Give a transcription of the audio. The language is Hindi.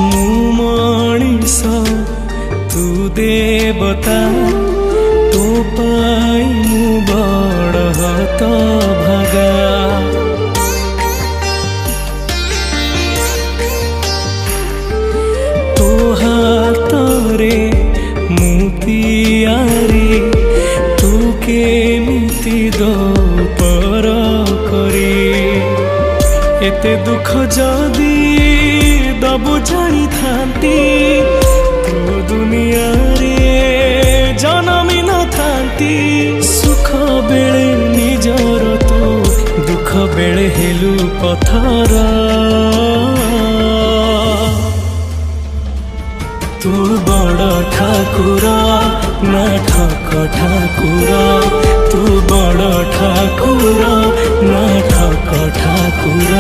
मु मणिष तू देवता तो पाई मु बड़ हत भागा तो हातरे मुतियारी तू केमिति दो पर करी एते दुख जदी दबु जानी थांती तो दुनिया रे जनमी न थांती सुख बेले निजर तो दुख बेले हेलु पथर तू बड़ ठाकुर ना ठक ठाकुर तू बड़ ठाकुर ना ठक ठाकुर।